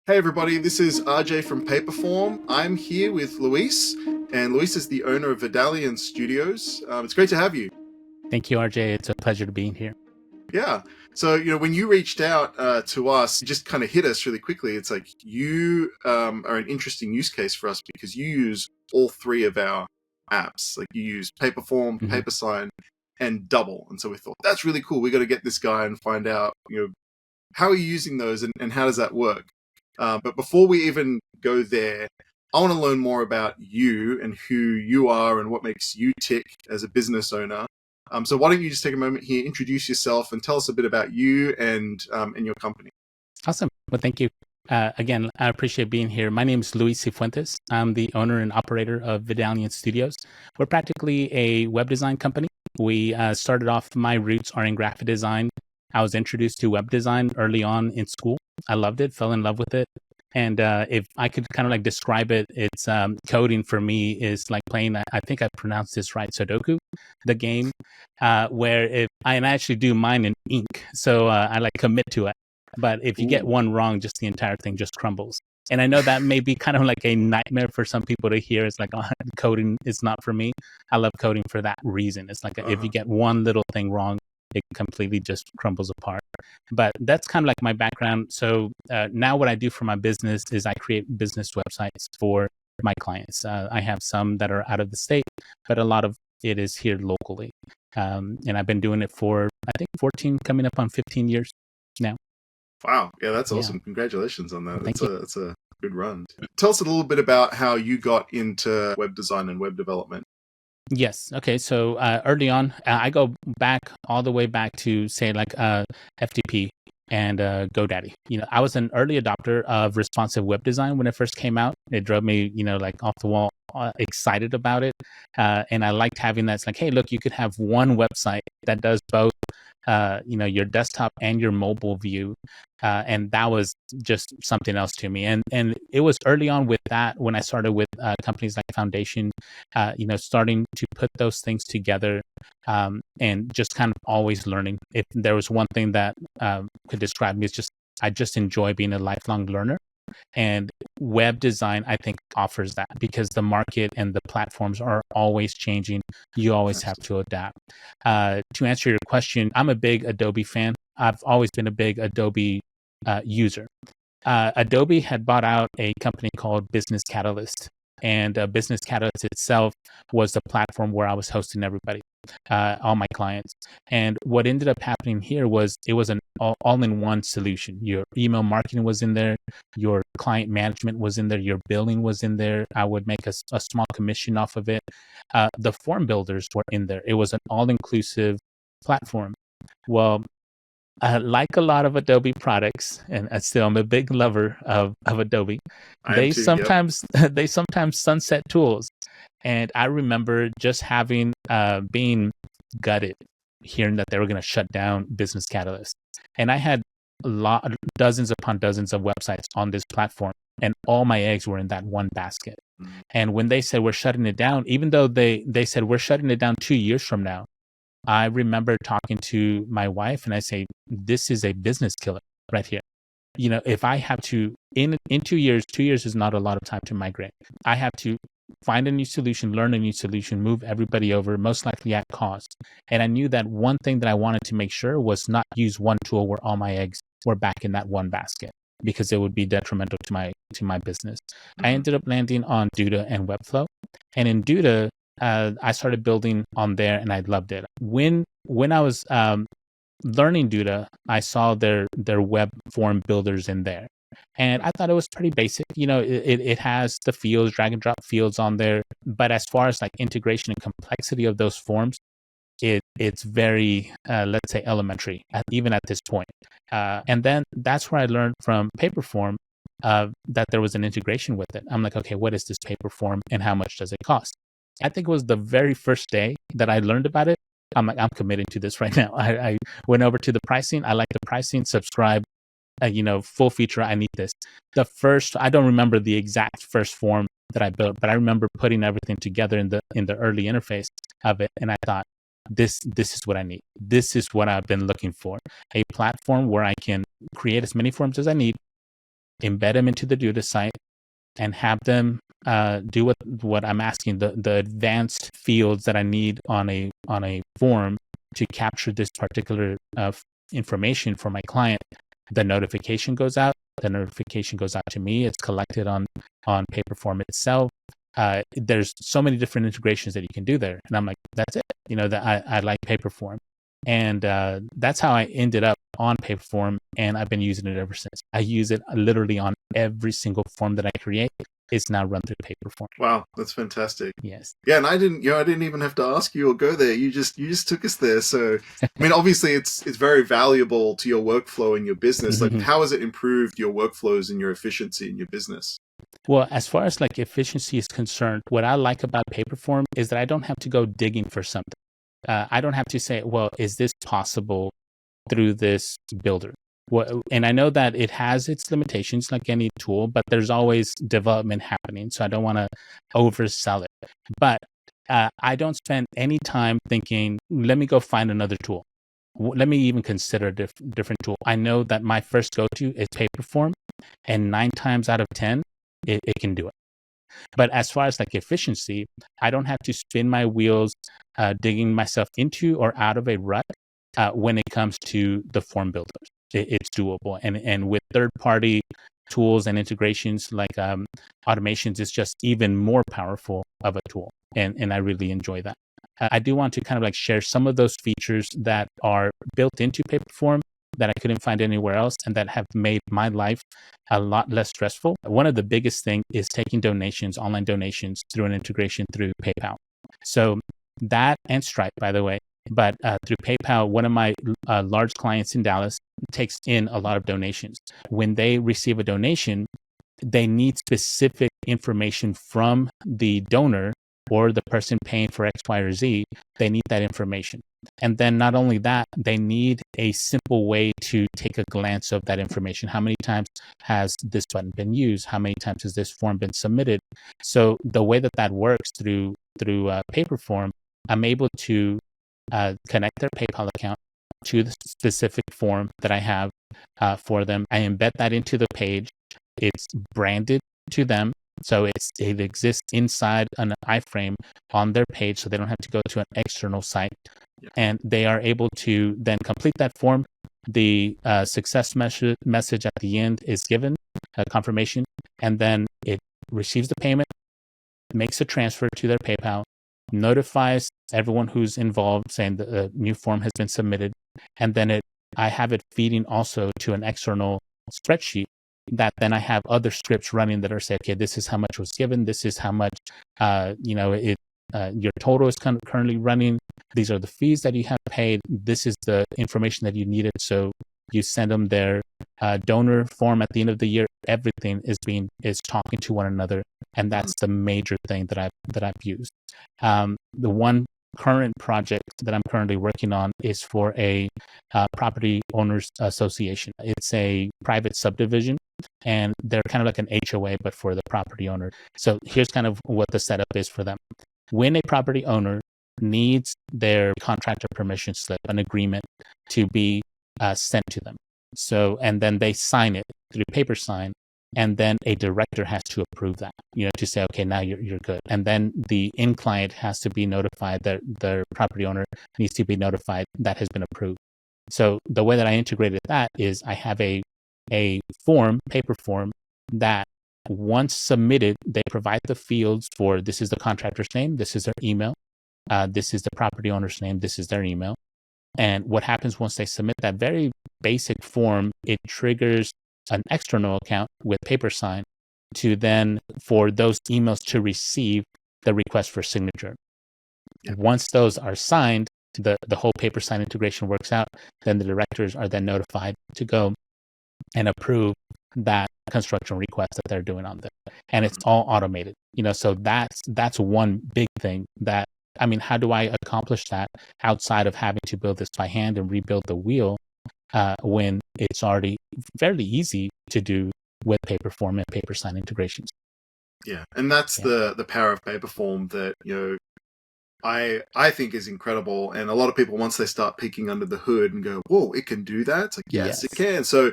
Hey everybody, this is RJ from Paperform. I'm here with Luis, and Luis is the owner of Vidalian Studios. It's great to have you. Thank you, RJ. It's a pleasure to be here. Yeah. So, when you reached out to us, it just kind of hit us really quickly. It's like you are an interesting use case for us because you use all three of our apps. Like you use Paperform, hmm Papersign, and Dubble. And so we thought, that's really cool. We got to get this guy and find out, how are you using those and how does that work? But before we even go there, I want to learn more about you and who you are and what makes you tick as a business owner. So why don't you just take a moment here, introduce yourself, and tell us a bit about you and your company. Awesome. Well, thank you. Again, I appreciate being here. My name is Luiz Sifuentes. I'm the owner and operator of Vidalian Studios. We're practically a web design company. We started off, my roots are in graphic design. I was introduced to web design early on in school. I loved it, fell in love with it. And if I could kind of like describe it, it's coding for me is like playing, I think I pronounced this right, Sudoku, the game, where if I actually do mine in ink. So I like commit to it. But if you get Ooh. one wrong, just the entire thing just crumbles. And I know that may be kind of like a nightmare for some people to hear. It's like, oh, coding is not for me. I love coding for that reason. It's like if you get one little thing wrong, it completely just crumbles apart. But that's kind of like my background. So now what I do for my business is I create business websites for my clients. I have some that are out of the state, but a lot of it is here locally. And I've been doing it for, I think, 14, coming up on 15 years now. Wow. Yeah, that's Yeah. awesome. Congratulations on that. Thank you. That's a good run. Tell us a little bit about how you got into web design and web development. Yes. Okay. So early on, I go back all the way back to say like FTP and GoDaddy. I was an early adopter of responsive web design when it first came out. It drove me, like off the wall, excited about it, and I liked having that. It's like, hey, look, you could have one website that does both, your desktop and your mobile view, and that was just something else to me. And it was early on with that when I started with companies like Foundation, starting to put those things together, and just kind of always learning. If there was one thing that could describe me, it's just I just enjoy being a lifelong learner. And web design, I think, offers that because the market and the platforms are always changing. You always have to adapt. To answer your question, I'm a big Adobe fan. I've always been a big Adobe user. Adobe had bought out a company called Business Catalyst, and Business Catalyst itself was the platform where I was hosting everybody, all my clients. And what ended up happening here was it was an all-in-one solution. Your email marketing was in there, your client management was in there, your billing was in there. I would make a small commission off of it. The form builders were in there. It was an all-inclusive platform. Well, like a lot of Adobe products, and still I'm a big lover of Adobe. I am They too. Yep. sometimes they sometimes sunset tools, and I remember just having being gutted, hearing that they were going to shut down Business Catalyst, and I had dozens upon dozens of websites on this platform, and all my eggs were in that one basket. Mm. And when they said we're shutting it down, even though they said we're shutting it down 2 years from now, I remember talking to my wife and I say, this is a business killer right here. If I have to, in 2 years, 2 years is not a lot of time to migrate. I have to find a new solution, learn a new solution, move everybody over, most likely at cost. And I knew that one thing that I wanted to make sure was not use one tool where all my eggs were back in that one basket because it would be detrimental to my business. I ended up landing on Duda and Webflow. And in Duda, I started building on there and I loved it. When I was learning Duda, I saw their web form builders in there. And I thought it was pretty basic. It has the fields, drag and drop fields on there. But as far as like integration and complexity of those forms, it's very, let's say, elementary, even at this point. And then that's where I learned from Paperform that there was an integration with it. I'm like, okay, what is this Paperform and how much does it cost? I think it was the very first day that I learned about it. I'm like, I'm committing to this right now. I went over to the pricing. I like the pricing, subscribe, full feature. I need this. I don't remember the exact first form that I built, but I remember putting everything together in the early interface of it. And I thought, this is what I need. This is what I've been looking for. A platform where I can create as many forms as I need, embed them into the Duda site, and have them do what I'm asking, the advanced fields that I need on a form to capture this particular information for my client. The notification goes out. The notification goes out to me. It's collected on Paperform itself. There's so many different integrations that you can do there, and I'm like, that's it. That I like Paperform, and that's how I ended up on Paperform, and I've been using it ever since. I use it literally on every single form that I create. It's now run through Paperform. Wow, that's fantastic. Yes. Yeah, and I didn't even have to ask you or go there. You just took us there. So, I mean, obviously, it's very valuable to your workflow and your business. Like, how has it improved your workflows and your efficiency in your business? Well, as far as like efficiency is concerned, what I like about Paperform is that I don't have to go digging for something. I don't have to say, well, is this possible through this builder? And I know that it has its limitations like any tool, but there's always development happening. So I don't want to oversell it. But I don't spend any time thinking, let me go find another tool. Let me even consider a different tool. I know that my first go-to is Paperform, and 9 times out of 10, it can do it. But as far as like efficiency, I don't have to spin my wheels digging myself into or out of a rut when it comes to the form builders. It's doable. And with third-party tools and integrations like automations, it's just even more powerful of a tool. And I really enjoy that. I do want to kind of like share some of those features that are built into Paperform that I couldn't find anywhere else and that have made my life a lot less stressful. One of the biggest things is taking donations, online donations, through an integration through PayPal. So that, and Stripe, by the way, but through PayPal, one of my large clients in Dallas takes in a lot of donations. When they receive a donation, they need specific information from the donor or the person paying for X, Y, or Z. They need that information. And then not only that, they need a simple way to take a glance of that information. How many times has this button been used? How many times has this form been submitted? So the way that works through Paperform, I'm able to connect their PayPal account to the specific form that I have for them. I embed that into the page. It's branded to them. So it exists inside an iframe on their page, so they don't have to go to an external site. Yeah. And they are able to then complete that form. The success message at the end is given, confirmation, and then it receives the payment, makes a transfer to their PayPal, notifies everyone who's involved saying the new form has been submitted, and then I have it feeding also to an external spreadsheet that then I have other scripts running that are saying, okay, this is how much was given, this is how much your total is currently running, these are the fees that you have paid, this is the information that you needed. So you send them their donor form at the end of the year. Everything is talking to one another, and that's the major thing that I've used. The one current project that I'm currently working on is for a property owners association. It's a private subdivision, and they're kind of like an HOA, but for the property owner. So here's kind of what the setup is for them. When a property owner needs their contractor permission slip, an agreement, to be sent to them. So, and then they sign it through Papersign, and then a director has to approve that, to say, okay, now you're good. And then the end client has to be notified, that the property owner needs to be notified that has been approved. So the way that I integrated that is I have a form, Paperform, that once submitted, they provide the fields for, this is the contractor's name, this is their email, this is the property owner's name, this is their email. And what happens once they submit that very basic form, it triggers an external account with Papersign to then, for those emails to receive the request for signature. Yeah. Once those are signed, the whole Papersign integration works out, then the directors are then notified to go and approve that construction request that they're doing on there. And it's all automated, so that's one big thing that, I mean, how do I accomplish that outside of having to build this by hand and rebuild the wheel when it's already fairly easy to do with Paperform and Papersign integrations? Yeah, and that's the power of Paperform that, I think is incredible. And a lot of people, once they start peeking under the hood and go, whoa, it can do that. It's like, yes, it can. So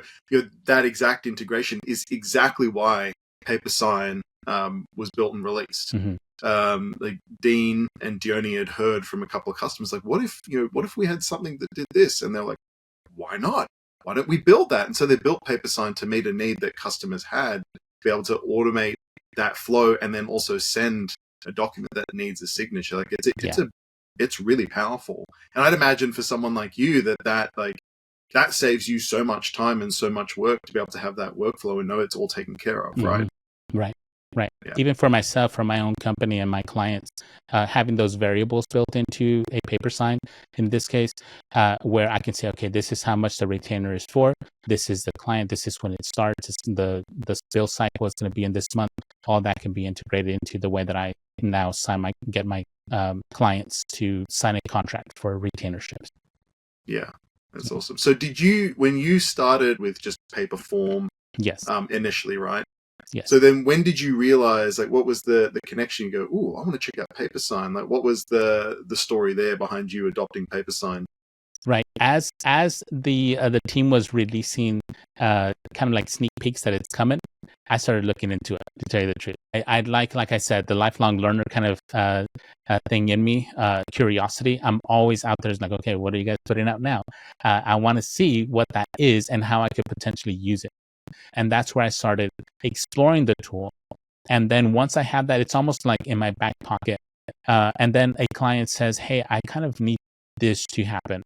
that exact integration is exactly why Papersign was built and released. Like Dean and Dione had heard from a couple of customers, like, what if we had something that did this? And they're like, why not? Why don't we build that? And so they built Papersign to meet a need that customers had, to be able to automate that flow and then also send a document that needs a signature. Like it's really powerful. And I'd imagine for someone like you that saves you so much time and so much work to be able to have that workflow and know it's all taken care of, right? Right. Yeah. Even for myself, for my own company and my clients, having those variables built into a Papersign, in this case, where I can say, okay, this is how much the retainer is for. This is the client. This is when it starts. The bill cycle is going to be in this month. All that can be integrated into the way that I now get my clients to sign a contract for retainerships. Yeah, that's awesome. So when you started with just Paperform, yes, initially, right? Yes. So then when did you realize, like, what was the connection? You go, ooh, I want to check out Papersign. Like, what was the story there behind you adopting Papersign? Right. As the team was releasing kind of like sneak peeks that it's coming, I started looking into it, to tell you the truth. I'd like I said, the lifelong learner kind of thing in me, curiosity. I'm always out there. It's like, okay, what are you guys putting out now? I want to see what that is and how I could potentially use it. And that's where I started exploring the tool. And then once I have that, it's almost like in my back pocket. And then a client says, hey, I kind of need this to happen.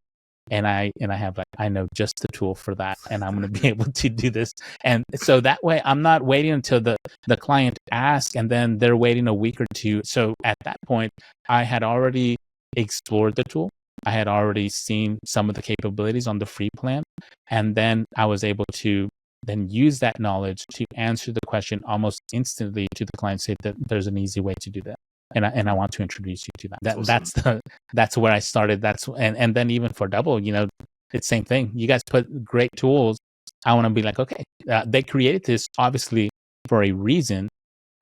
And I have I know just the tool for that, and I'm going to be able to do this. And so that way I'm not waiting until the client asks and then they're waiting a week or two. So at that point, I had already explored the tool. I had already seen some of the capabilities on the free plan. And then I was able to then use that knowledge to answer the question almost instantly to the client, say that there's an easy way to do that. And I want to introduce you to that. Awesome. That's where I started. And then even for Dubble, it's the same thing. You guys put great tools. I want to be like, okay, they created this obviously for a reason,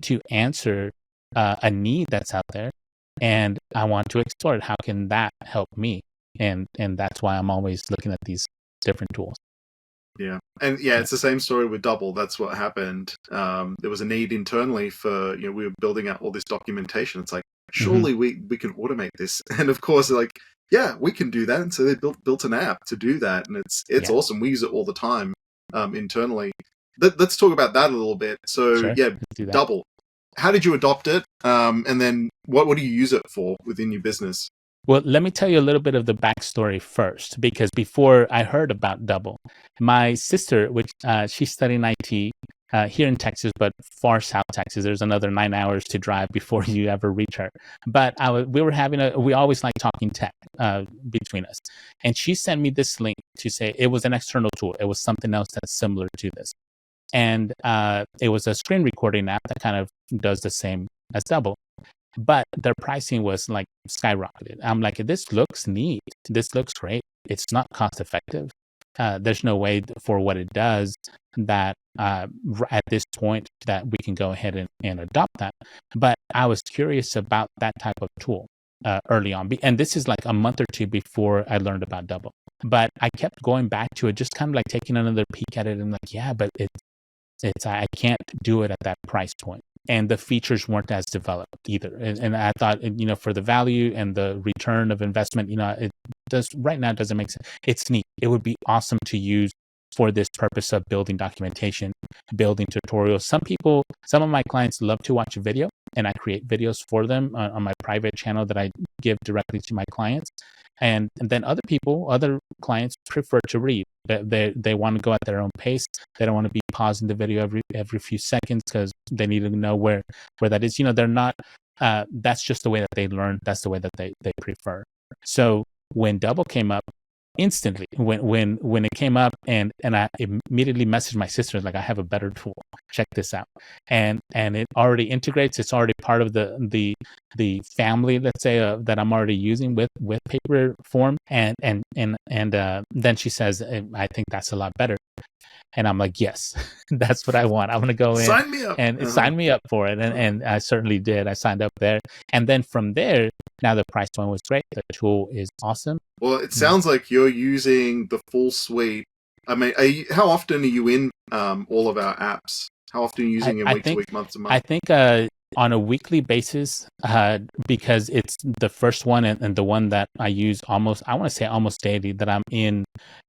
to answer a need that's out there, and I want to explore it. How can that help me? And that's why I'm always looking at these different tools. Yeah. And it's the same story with Dubble. That's what happened. There was a need internally for, we were building out all this documentation. It's like, surely we can automate this. And of course, they're like, yeah, we can do that. And so they built an app to do that. And it's awesome. We use it all the time internally. Let's talk about that a little bit. So sure, Dubble. How did you adopt it? And then what do you use it for within your business? Well, let me tell you a little bit of the backstory first, because before I heard about Dubble, my sister, which she's studying IT here in Texas, but far south Texas, there's another 9 hours to drive before you ever reach her. But we always like talking tech between us. And she sent me this link to say it was an external tool. It was something else that's similar to this. And it was a screen recording app that kind of does the same as Dubble. But their pricing was like skyrocketed. I'm like, this looks neat. This looks great. It's not cost effective. There's no way for what it does that at this point that we can go ahead and adopt that. But I was curious about that type of tool early on. And this is like a month or two before I learned about Dubble. But I kept going back to it, just kind of like taking another peek at it and like, yeah, but I can't do it at that price point. And the features weren't as developed either. And I thought, for the value and the return of investment, it doesn't make sense. It's neat. It would be awesome to use for this purpose of building documentation, building tutorials. Some of my clients love to watch a video, and I create videos for them on my private channel that I give directly to my clients. And then other clients prefer to read. They want to go at their own pace. They don't want to be pausing the video every few seconds because they need to know where that is. They're not. That's just the way that they learn. That's the way that they prefer. So when Dubble came up, instantly when it came up, and I immediately messaged my sister, like, I have a better tool. Check this out. And it already integrates. It's already part of the family, let's say, that I'm already using with Paperform. And then she says, I think that's a lot better. And I'm like, yes, that's what I want. I want to go in. Sign me up. And sign me up for it. And I certainly did. I signed up there. And then from there, Now the price point was great. The tool is awesome. Well, it sounds like you're using the full suite. I mean, how often are you in all of our apps? How often are you using them week to week, month to month? I think on a weekly basis, because it's the first one and the one that I use almost daily, that I'm in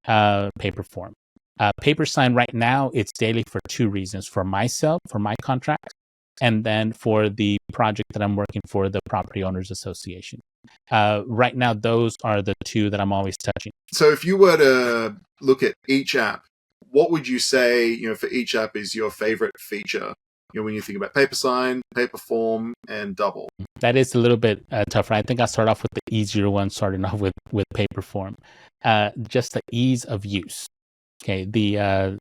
Paperform. Papersign right now, it's daily for two reasons: for myself, for my contract, and then for the project that I'm working for, the Property Owners Association. Right now, those are the two that I'm always touching. So if you were to look at each app, what would you say, for each app is your favorite feature? When you think about Papersign, Paperform, and Dubble. That is a little bit tougher. I think I'll start off with the easier one, starting off with Paperform. Just the ease of use. Okay, the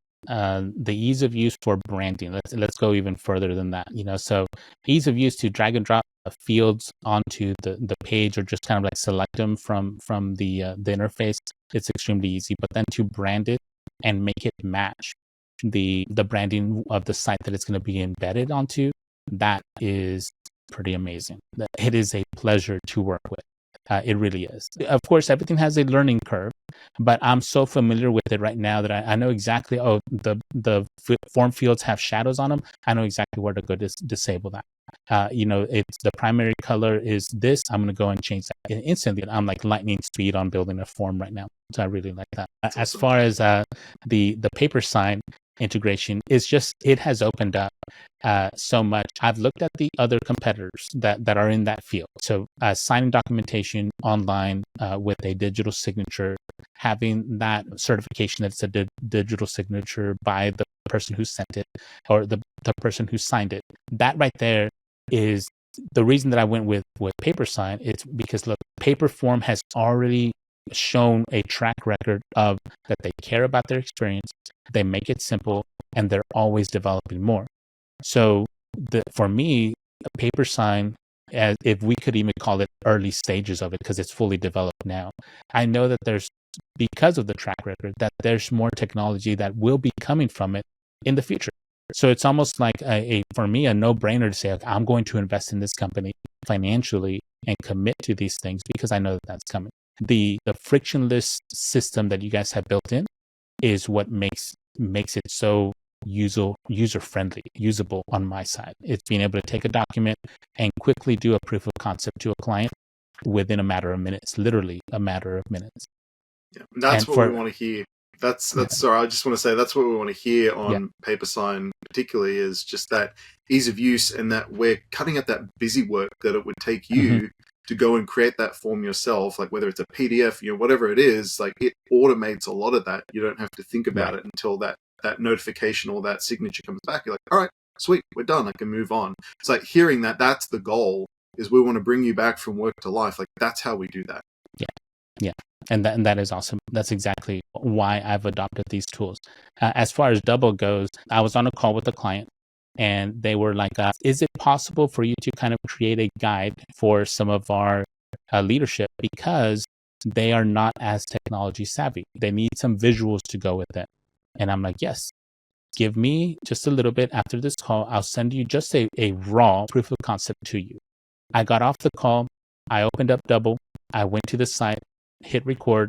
ease of use for branding. Let's go even further than that. So ease of use to drag and drop fields onto the page, or just kind of like select them from the interface. It's extremely easy. But then to brand it and make it match the branding of the site that it's going to be embedded onto, that is pretty amazing. It is a pleasure to work with. It really is. Of course, everything has a learning curve, but I'm so familiar with it right now that I know exactly, the form fields have shadows on them. I know exactly where to go to disable that. It's the primary color is this. I'm going to go and change that instantly. I'm like lightning speed on building a form right now. So I really like that. That's As awesome. far as the Papersign integration, it has opened up so much. I've looked at the other competitors that are in that field. So signing documentation online with a digital signature, having that certification that it's a digital signature by the person who sent it, or the person who signed it. That right there is the reason that I went with Papersign. It's because, look, Paperform has already shown a track record of that they care about their experience, they make it simple, and they're always developing more. So for me, Papersign, as if we could even call it early stages of it, because it's fully developed now, I know that because of the track record, that there's more technology that will be coming from it in the future. So it's almost like for me, a no-brainer to say, okay, I'm going to invest in this company financially and commit to these things because I know that that's coming. The frictionless system that you guys have built in is what makes it so user-friendly, usable on my side. It's being able to take a document and quickly do a proof of concept to a client within a matter of minutes, literally a matter of minutes. Yeah, that's what we want to hear. Sorry, I just want to say that's what we want to hear on Papersign, particularly, is just that ease of use, and that we're cutting out that busy work that it would take you to go and create that form yourself, like whether it's a PDF, whatever it is, like it automates a lot of that. You don't have to think about it until that notification or that signature comes back. You're like, all right, sweet, we're done. I can move on. It's like hearing that's the goal, is we want to bring you back from work to life. Like that's how we do that. Yeah. And that is awesome. That's exactly why I've adopted these tools. As far as Dubble goes, I was on a call with a client, and they were like, is it possible for you to kind of create a guide for some of our leadership, because they are not as technology savvy? They need some visuals to go with it. And I'm like, yes, give me just a little bit after this call. I'll send you just a raw proof of concept to you. I got off the call. I opened up Dubble. I went to the site, hit record,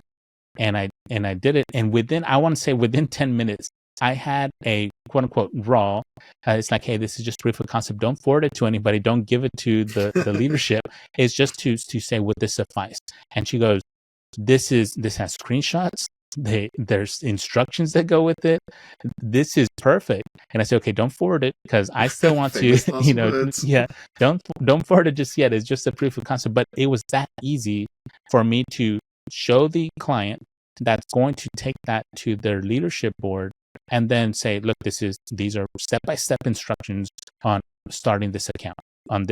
and I did it. And within 10 minutes, I had a quote unquote raw. It's like, hey, this is just proof of concept. Don't forward it to anybody. Don't give it to the leadership. It's just to say, would this suffice? And she goes, this has screenshots. There's instructions that go with it. This is perfect. And I said, okay, don't forward it, because I still want to, don't forward it just yet. It's just a proof of concept. But it was that easy for me to show the client that's going to take that to their leadership board, and then say, look, these are step-by-step instructions on starting this account on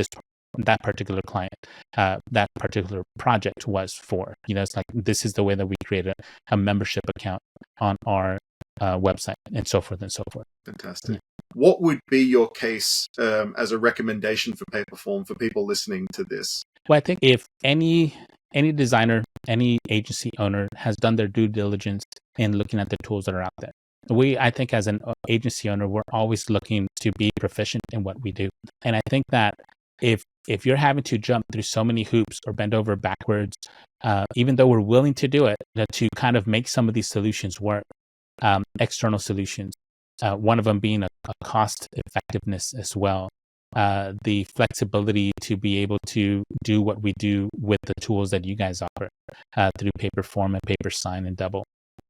that particular client, that particular project was for. It's like, this is the way that we create a membership account on our website, and so forth and so forth. Fantastic. What would be your case as a recommendation for Paperform for people listening to this? Well, I think if any designer, any agency owner has done their due diligence in looking at the tools that are out there, I think as an agency owner, we're always looking to be proficient in what we do. And I think that if if you're having to jump through so many hoops or bend over backwards, even though we're willing to do it, to kind of make some of these solutions work, external solutions, one of them being a cost effectiveness as well. The flexibility to be able to do what we do with the tools that you guys offer through Paperform and Papersign and Dubble.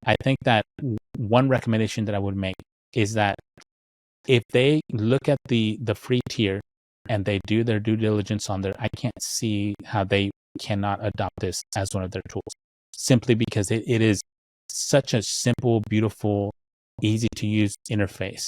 I think that one recommendation that I would make is that if they look at the free tier and they do their due diligence on there, I can't see how they cannot adopt this as one of their tools, simply because it is such a simple, beautiful, easy to use interface.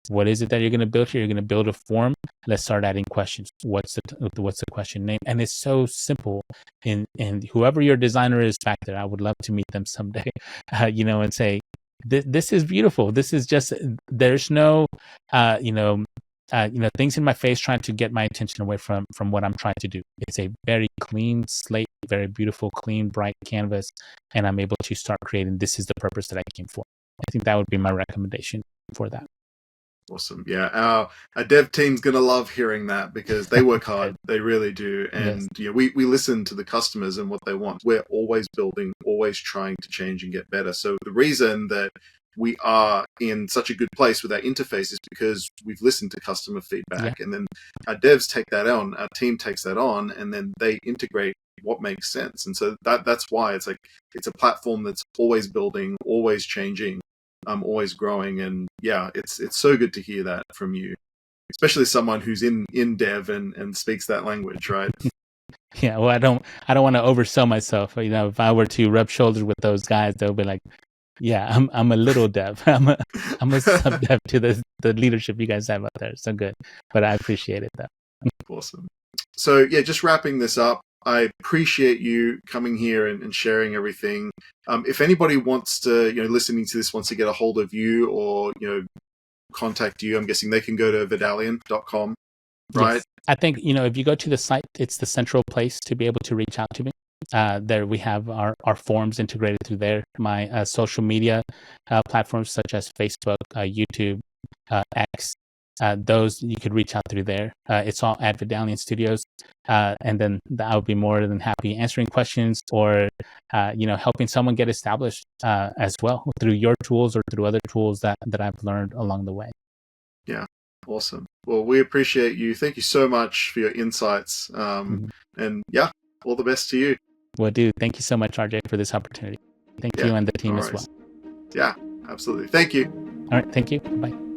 What is it that you're going to build here? You're going to build a form. Let's start adding questions. What's the question name? And it's so simple. And whoever your designer is back there, I would love to meet them someday, and say, this is beautiful. This is just, there's no, things in my face trying to get my attention away from what I'm trying to do. It's a very clean slate, very beautiful, clean, bright canvas. And I'm able to start creating, this is the purpose that I came for. I think that would be my recommendation for that. Awesome. Yeah, our dev team's going to love hearing that because they work hard. They really do. And Yes. we listen to the customers and what they want. We're always building, always trying to change and get better. So the reason that we are in such a good place with our interface is because we've listened to customer feedback, and then our devs take that on, our team takes that on, and then they integrate what makes sense. And so that's why it's a platform that's always building, always changing, always growing. And yeah, it's so good to hear that from you, especially someone who's in dev and speaks that language, right? Yeah, well, I don't want to oversell myself. If I were to rub shoulders with those guys, they'll be like, yeah, I'm a little dev. I'm a sub dev to the leadership you guys have out there. So good, but I appreciate it though. Awesome. So yeah, just wrapping this up, I appreciate you coming here and sharing everything. If anybody wants to, listening to this, wants to get a hold of you or, contact you, I'm guessing they can go to vidalian.com, right? Yes. I think, if you go to the site, it's the central place to be able to reach out to me. There we have our forms integrated through there. My social media platforms such as Facebook, YouTube, X, those you could reach out through there. It's all at Vidalian Studios. And then I would be more than happy answering questions or, helping someone get established as well through your tools or through other tools that I've learned along the way. Yeah. Awesome. Well, we appreciate you. Thank you so much for your insights. And yeah, all the best to you. Well, dude, thank you so much, RJ, for this opportunity. Thank you and the team as well. Yeah, absolutely. Thank you. All right. Thank you. Bye.